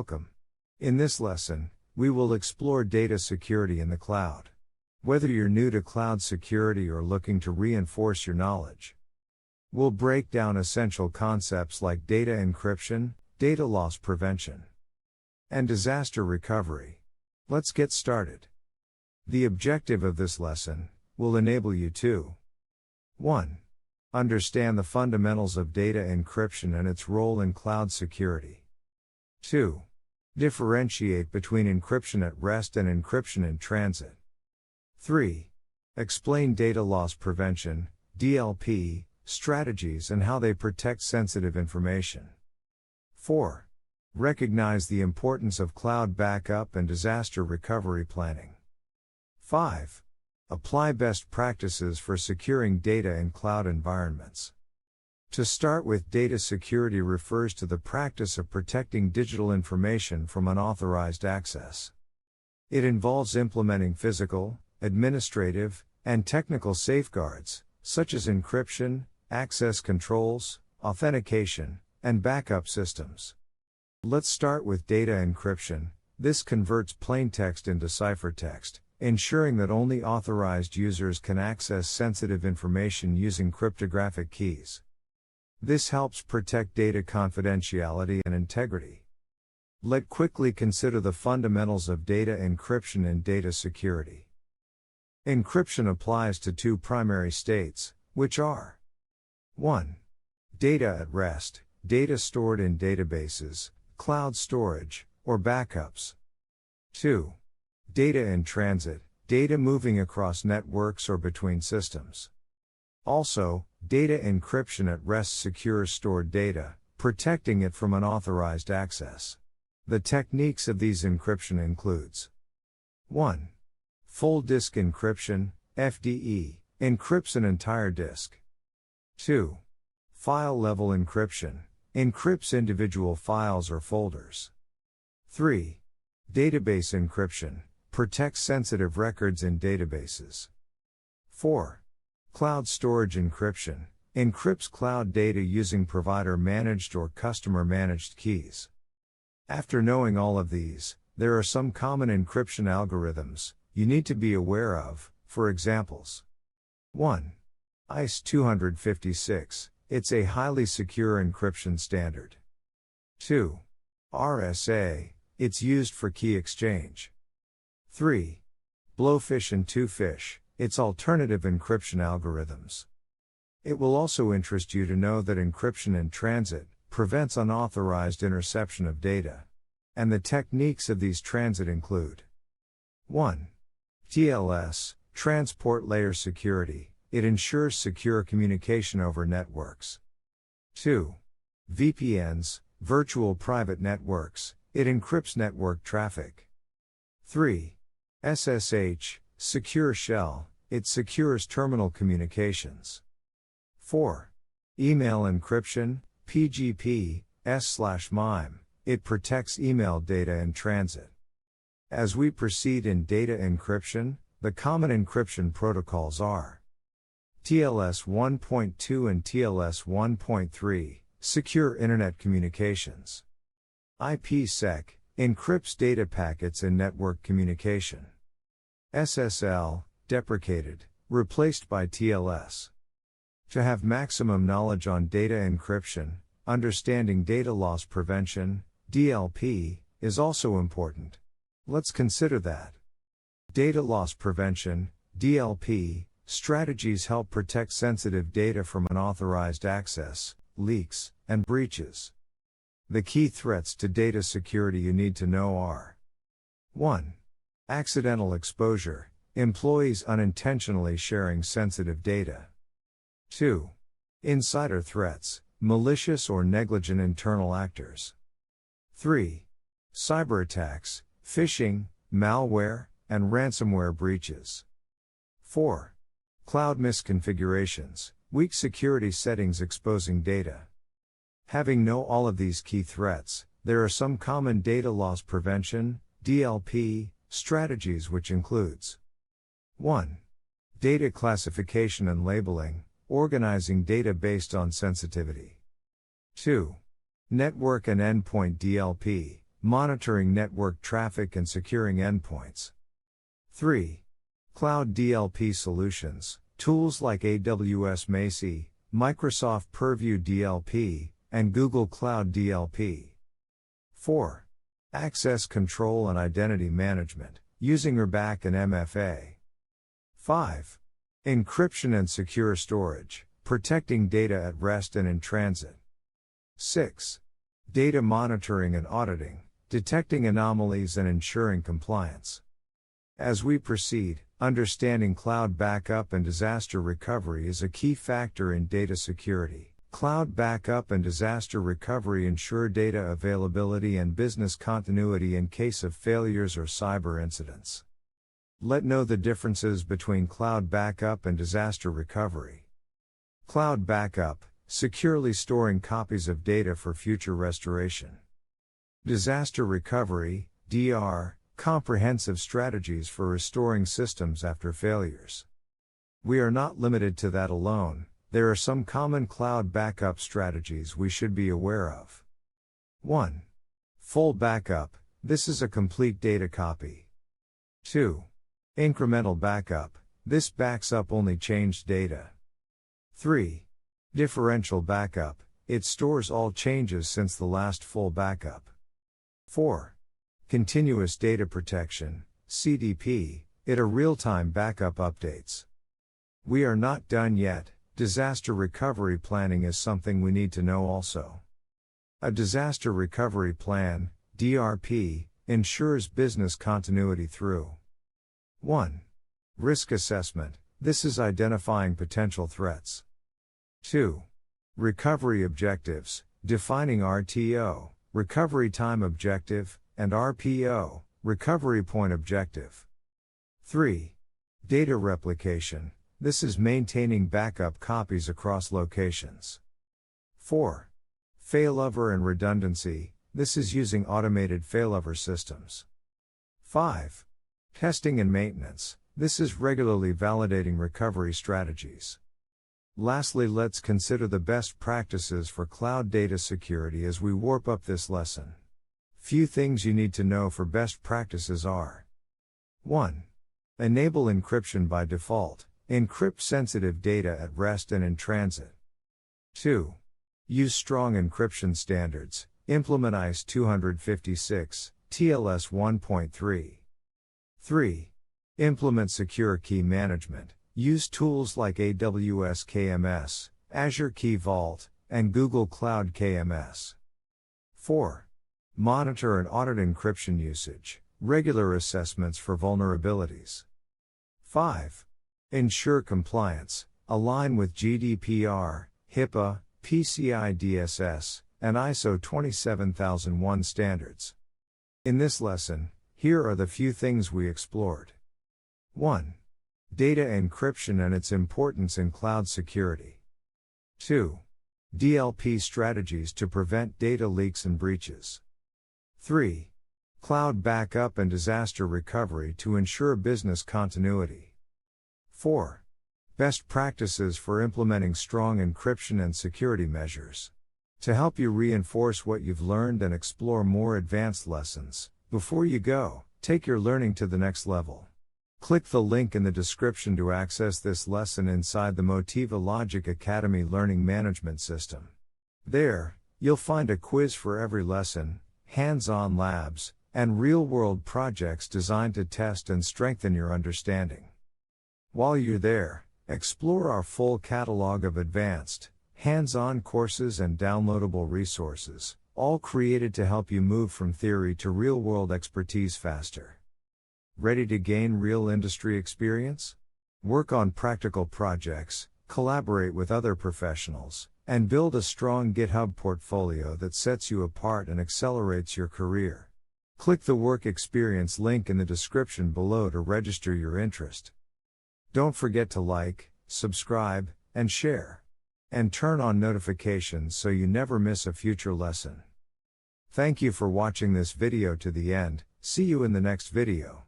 Welcome. In this lesson, we will explore data security in the cloud. Whether you're new to cloud security or looking to reinforce your knowledge, we'll break down essential concepts like data encryption, data loss prevention, and disaster recovery. Let's get started. The objective of this lesson will enable you to 1. Understand the fundamentals of data encryption and its role in cloud security. 2. Differentiate between encryption at rest and encryption in transit. 3. Explain data loss prevention, DLP, strategies and how they protect sensitive information. 4. Recognize the importance of cloud backup and disaster recovery planning. 5. Apply best practices for securing data in cloud environments. To start with, data security refers to the practice of protecting digital information from unauthorized access. It involves implementing physical, administrative, and technical safeguards, such as encryption, access controls, authentication, and backup systems. Let's start with data encryption. This converts plaintext into ciphertext, ensuring that only authorized users can access sensitive information using cryptographic keys. This helps protect data confidentiality and integrity. Let's quickly consider the fundamentals of data encryption and data security. Encryption applies to two primary states, which are 1. Data at rest, data stored in databases, cloud storage, or backups. 2. Data in transit, data moving across networks or between systems. Also, data encryption at rest secures stored data, protecting it from unauthorized access. The techniques of these encryption includes 1. Full disk encryption, FDE, encrypts an entire disk. 2. File-level encryption, encrypts individual files or folders. 3. Database encryption, protects sensitive records in databases. 4. Cloud storage encryption, encrypts cloud data using provider-managed or customer-managed keys. After knowing all of these, there are some common encryption algorithms you need to be aware of, for examples. 1. ICE 256, it's a highly secure encryption standard. 2. RSA, it's used for key exchange. 3. Blowfish and Twofish, its alternative encryption algorithms. It will also interest you to know that encryption in transit prevents unauthorized interception of data. And the techniques of these transit include 1. TLS, Transport Layer Security, it ensures secure communication over networks. 2. VPNs, Virtual Private Networks, it encrypts network traffic. 3. SSH, Secure Shell, it secures terminal communications. 4. Email encryption, PGP, S/MIME, it protects email data in transit. As we proceed in data encryption, the common encryption protocols are TLS 1.2 and TLS 1.3, secure internet communications. IPsec, encrypts data packets in network communication. SSL, deprecated, replaced by TLS. To have maximum knowledge on data encryption, understanding data loss prevention, DLP, is also important. Let's consider that. Data loss prevention, DLP, strategies help protect sensitive data from unauthorized access, leaks, and breaches. The key threats to data security you need to know are 1. Accidental exposure, employees unintentionally sharing sensitive data. 2. Insider threats, malicious or negligent internal actors. 3. Cyber attacks, phishing, malware, and ransomware breaches. 4. Cloud misconfigurations, weak security settings exposing data. Having know all of these key threats, there are some common data loss prevention, DLP, strategies which includes 1. Data classification and labeling, organizing data based on sensitivity. 2. Network and endpoint DLP, monitoring network traffic and securing endpoints. 3. Cloud DLP solutions, tools like AWS Macie, Microsoft Purview DLP, and Google Cloud DLP. 4. Access control and identity management, using RBAC and MFA. 5. Encryption and secure storage, protecting data at rest and in transit. 6. Data monitoring and auditing, detecting anomalies and ensuring compliance. As we proceed, understanding cloud backup and disaster recovery is a key factor in data security. Cloud backup and disaster recovery ensure data availability and business continuity in case of failures or cyber incidents. Let's know the differences between cloud backup and disaster recovery. Cloud backup, securely storing copies of data for future restoration. Disaster recovery, DR, comprehensive strategies for restoring systems after failures. We are not limited to that alone. There are some common cloud backup strategies we should be aware of. 1. Full backup, this is a complete data copy. 2. Incremental backup, this backs up only changed data. 3. Differential backup, it stores all changes since the last full backup. 4. Continuous data protection, CDP, it a real-time backup updates. We are not done yet. Disaster recovery planning is something we need to know also. A disaster recovery plan, DRP, ensures business continuity through 1. Risk assessment, this is identifying potential threats. 2. Recovery objectives, defining RTO, recovery time objective, and RPO, recovery point objective. 3. Data replication, this is maintaining backup copies across locations. 4. Failover and redundancy, this is using automated failover systems. 5. Testing and maintenance, this is regularly validating recovery strategies. Lastly, let's consider the best practices for cloud data security as we warp up this lesson. Few things you need to know for best practices are: 1. Enable encryption by default. Encrypt sensitive data at rest and in transit. 2. Use strong encryption standards. Implement ISO 256, TLS 1.3. 3. Implement secure key management. Use tools like AWS KMS, Azure Key Vault, and Google Cloud KMS. 4. Monitor and audit encryption usage. Regular assessments for vulnerabilities. 5. Ensure compliance, align with GDPR, HIPAA, PCI DSS, and ISO 27001 standards. In this lesson, here are the few things we explored. 1. Data encryption and its importance in cloud security. 2. DLP strategies to prevent data leaks and breaches. 3. Cloud backup and disaster recovery to ensure business continuity. 4. Best practices for implementing strong encryption and security measures. To help you reinforce what you've learned and explore more advanced lessons, before you go, take your learning to the next level. Click the link in the description to access this lesson inside the MotivaLogic Academy Learning Management System. There, you'll find a quiz for every lesson, hands-on labs, and real-world projects designed to test and strengthen your understanding. While you're there, explore our full catalog of advanced, hands-on courses and downloadable resources, all created to help you move from theory to real-world expertise faster. Ready to gain real industry experience? Work on practical projects, collaborate with other professionals, and build a strong GitHub portfolio that sets you apart and accelerates your career. Click the work experience link in the description below to register your interest. Don't forget to like, subscribe, and share. And turn on notifications so you never miss a future lesson. Thank you for watching this video to the end. See you in the next video.